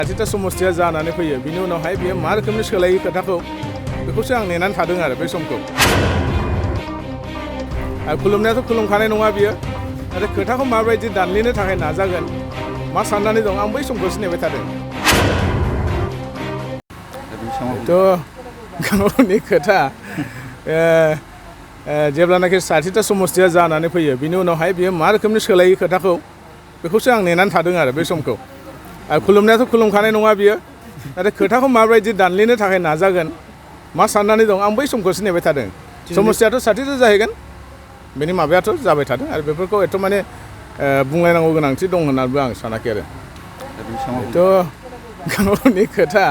सासेथा समस्थिया जानानै फैयो बिनि उनावहाय बियो मा रोखोमनि सोलायो खोथाखौ बेखौसो आं नेनानै थादों आरो बे समखौ खुलुमनायाथ' खुलुमखानाय नङा बियो आरो खोथाखौ माबायदि दानलिनो थाखाय नाजागोन मा साननानै दं आं बै समखौसो नेबाय थादों थ' गावनि खोथा जेब्लानाखि सासेथा समस्थिया जानानै फैयो बिनि उनावहाय बियो मा रोखोमनि सोलायो खोथाखौ बेखौसो आं नेनानै थादों आरो बे समखौ खुलुमनायाथ' खुलुमखानाय नङा बियो आरो खोथाखौ माबायदि दानलिनो थाखाय नाजागोन मा साननानै दं आं बै समखौसो नेबाय थादों समस्याथ' सासेथा जाहैगोन बेनि माबायाथ' जाबाय थादों आरो बेफोरखौ एथ' माने बुंलायनांगौ गोनांथि दं होननानैबो आं सानाखै आरो थ' गावनि खोथा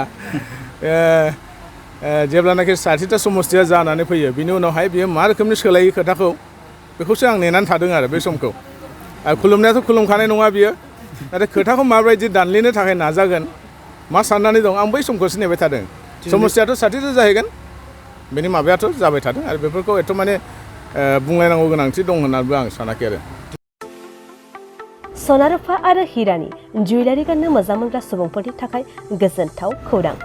जेब्लानाखि सासेथा समस्थिया जानानै फैयो बिनि उनावहाय बियो मा रोखोमनि सोलायो खोथाखौ बेखौसो आं नेनानै थादों आरो बे समखौ खुलुमनायाथ' खुलुमखानाय नङा बियो आरो खोथाखौ माबायदि दानलिनो थाखाय नाजागोन मा साननानै दं आं बै समखौसो नेबाय थादों समस्याथ' सासेथा जाहैगोन बेनि माबायाथ' जाबाय थादों आरो बेफोरखौ एथ' माने बुंलायनांगौ गोनांथि दं होननानैबो आं सानाखै आरो सना रुफा आरो हिरानि जुवेलारि गाननो मोजां मोनग्रा सुबुंफोरनि थाखाय गोजोनथाव खौरां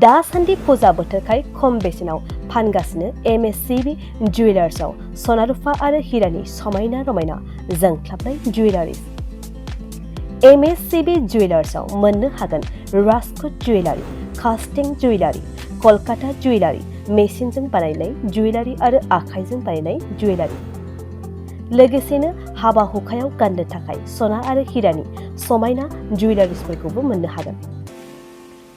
दासान्दि फुजा बोथोरखाय खम बेसेनाव फानगासिनो MSCB जुवेलार्सआव सना रुफा आरो हिरानि समायना रमायना जोंख्लाबनाय जुवेलारिज MSCB जुवेलार्सआव मोननो हागोन राजकोट जुवेलारि कास्टिं जुवेलारि कलकाता जुवेलारि मेसिनजों बानायनाय जुवेलारि आरो आखाइजों बानायनाय जुवेलारि लोगोसेनो हाबा हुखायाव गाननो थाखाय सना आरो हिरानि समायना जुवेलारिसफोरखौबो मोननो हागोन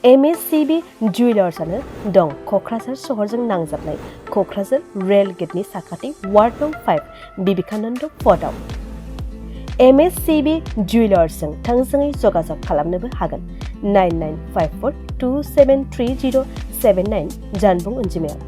MSCB जुवेलार्सआनो दं क'क्राझार सहरजों नांजाबनाय क'क्राझार रेल गेटनि साखाथि वार्ड नं 5 बिबेकानन्द फर्टआव MSCB जुवेलार्सजों थोंजोङै जगाजग खालामनोबो हागोन 9954273079 जानबुं अनजिमायाव